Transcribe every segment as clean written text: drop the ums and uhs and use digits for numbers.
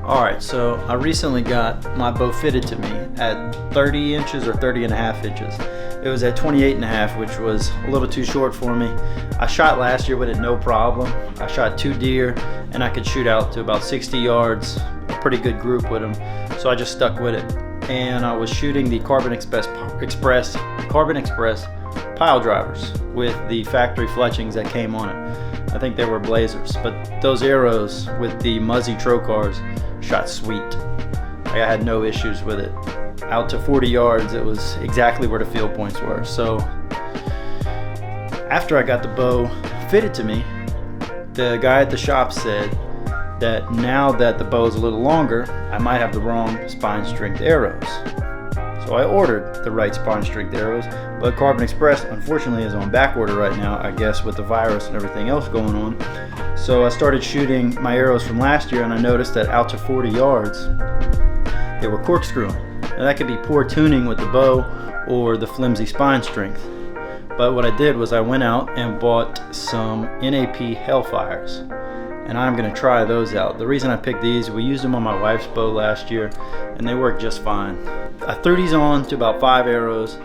Alright, so I recently got my bow fitted to me at 30 inches or 30 and a half inches. It was at 28 and a half, which was a little too short for me. I shot last year with it no problem. I shot 2 deer and I could shoot out to about 60 yards, a pretty good group with them. So I just stuck with it. And I was shooting the Carbon Express pile drivers with the factory fletchings that came on it. I think they were blazers, but those arrows with the Muzzy trocars shot sweet. I had no issues with it. Out to 40 yards, it was exactly where the field points were. So after I got the bow fitted to me, the guy at the shop said that now that the bow is a little longer, I might have the wrong spine strength arrows. So I ordered the right spine strength arrows, but Carbon Express unfortunately is on back order right now, I guess with the virus and everything else going on. So I started shooting my arrows from last year and I noticed that out to 40 yards, they were corkscrewing. Now that could be poor tuning with the bow or the flimsy spine strength. But what I did was I went out and bought some NAP Hellfires, and I'm going to try those out. The reason I picked these, we used them on my wife's bow last year and they work just fine. I threw these on to about 5 arrows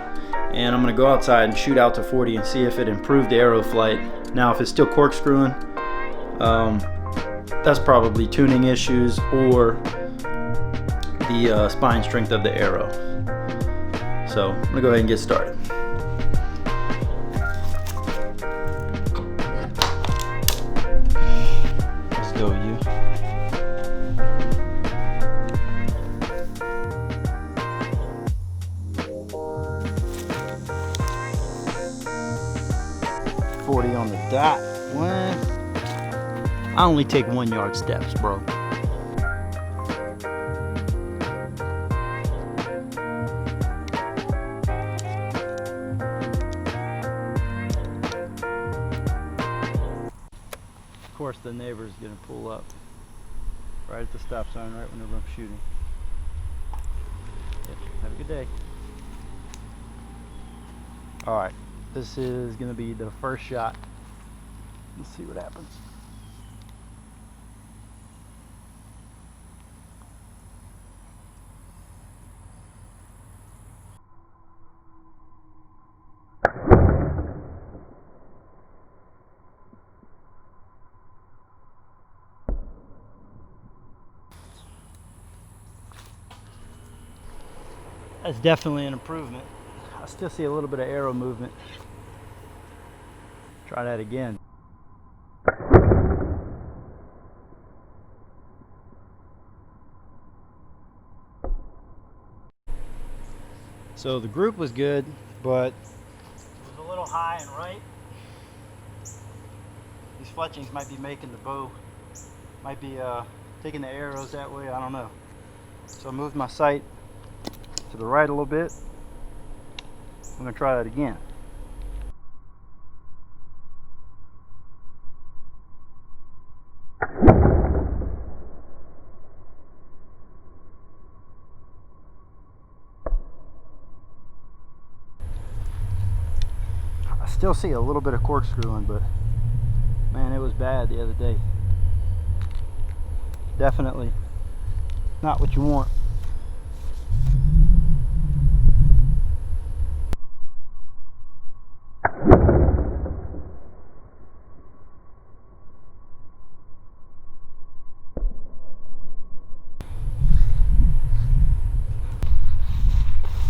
and I'm going to go outside and shoot out to 40 and see if it improved the arrow flight. Now if it's still corkscrewing, that's probably tuning issues or the spine strength of the arrow. So I'm going to go ahead and get started. Let's go, you. On the dot. I only take 1 yard steps, bro. Of course the neighbor's gonna pull up right at the stop sign right whenever I'm shooting. Yep, have a good day. Alright. This is going to be the first shot. Let's see what happens. That's definitely an improvement. I still see a little bit of arrow movement. Try that again. So the group was good, but it was a little high and right. These fletchings might be making the bow, might be taking the arrows that way, I don't know. So I moved my sight to the right a little bit. I'm going to try that again. I still see a little bit of corkscrewing, but man, it was bad the other day. Definitely not what you want.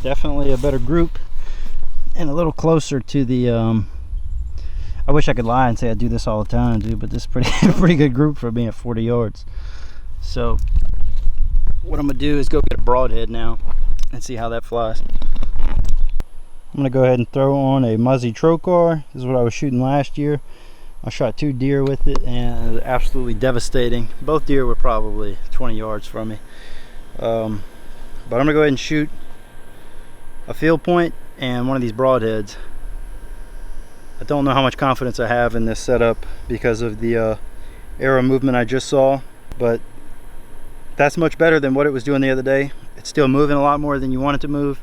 Definitely a better group and a little closer to the I wish I could lie and say I do this all the time, dude, but this is pretty good group for being at 40 yards. So what I'm gonna do is go get a broadhead now and see how that flies. I'm gonna go ahead and throw on a Muzzy trocar. This is what I was shooting last year. I shot 2 deer with it and it was absolutely devastating. Both deer were probably 20 yards from me. But I'm gonna go ahead and shoot a field point and one of these broadheads. I don't know how much confidence I have in this setup because of the arrow movement I just saw, but that's much better than what it was doing the other day. It's still moving a lot more than you want it to move,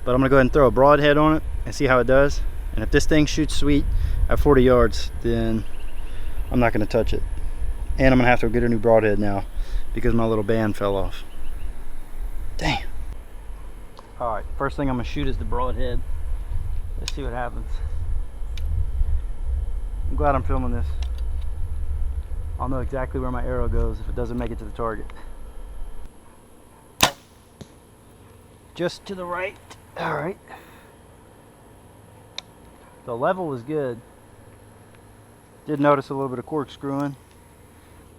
but I'm gonna go ahead and throw a broadhead on it and see how it does. And if this thing shoots sweet at 40 yards, then I'm not gonna touch it. And I'm gonna have to get a new broadhead now because my little band fell off. Damn. Alright, first thing I'm gonna shoot is the broadhead. Let's see what happens. I'm glad I'm filming this. I'll know exactly where my arrow goes if it doesn't make it to the target. Just to the right. Alright. The level was good. Did notice a little bit of corkscrewing.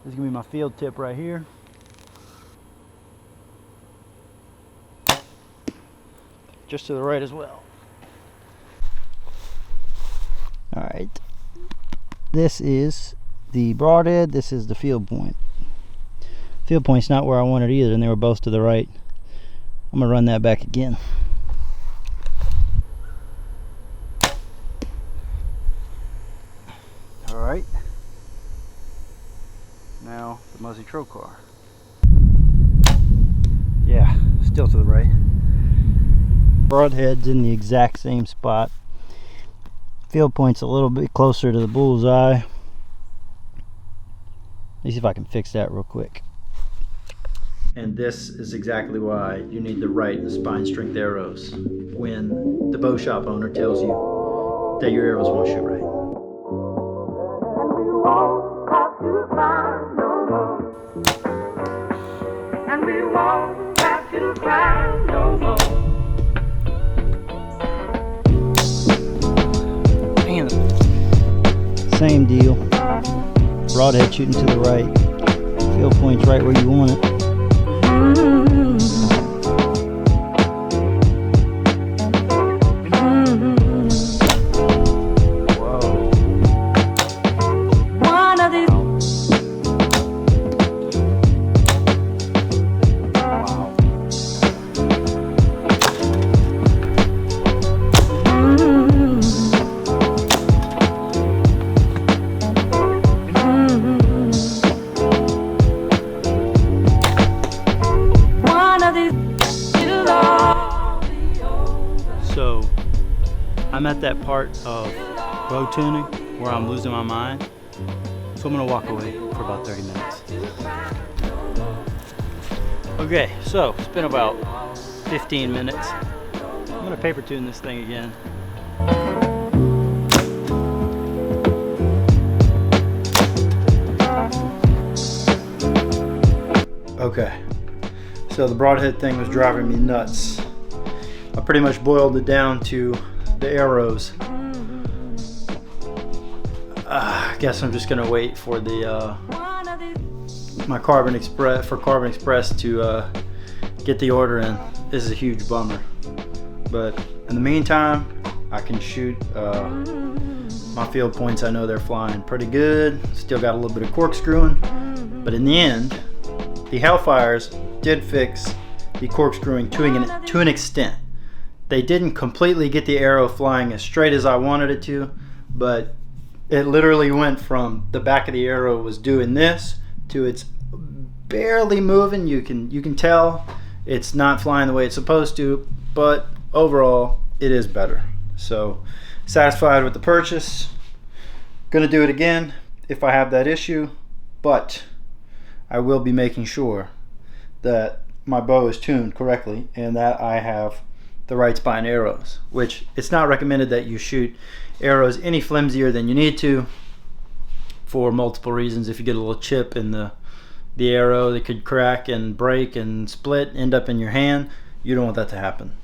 This is gonna be my field tip right here. Just to the right as well. Alright. This is the broadhead, this is the field point. Field point's not where I wanted either, and they were both to the right. I'm gonna run that back again. Alright. Now the Muzzy Trocar. Yeah, still to the right. Broadhead's in the exact same spot. Field point's a little bit closer to the bullseye. Let me see if I can fix that real quick. And this is exactly why you need the right spine strength arrows when the bow shop owner tells you that your arrows won't shoot right. And we won't have to cry no more. Damn. Same deal. Broadhead shooting to the right. Field point's right where you want it. So I'm at that part of bow tuning where I'm losing my mind, so I'm gonna walk away for about 30 minutes. Okay, so it's been about 15 minutes. I'm gonna paper tune this thing again. Okay, so the broadhead thing was driving me nuts. I pretty much boiled it down to the arrows. I guess I'm just gonna wait for the my Carbon Express to get the order in. This is a huge bummer, but in the meantime, I can shoot my field points. I know they're flying pretty good. Still got a little bit of corkscrewing, but in the end, the Hellfires did fix the corkscrewing to an extent. They didn't completely get the arrow flying as straight as I wanted it to, but it literally went from the back of the arrow was doing this to it's barely moving. You can tell it's not flying the way it's supposed to, but overall it is better. So satisfied with the purchase. Gonna do it again if I have that issue, but I will be making sure that my bow is tuned correctly and that I have the right spine arrows, which it's not recommended that you shoot arrows any flimsier than you need to for multiple reasons. If you get a little chip in the arrow, it could crack and break and split, end up in your hand. You don't want that to happen.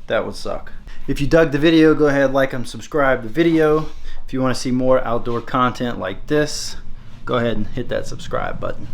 That would suck. If you dug the video, go ahead, like and subscribe the video. If you want to see more outdoor content like this, go ahead and hit that subscribe button.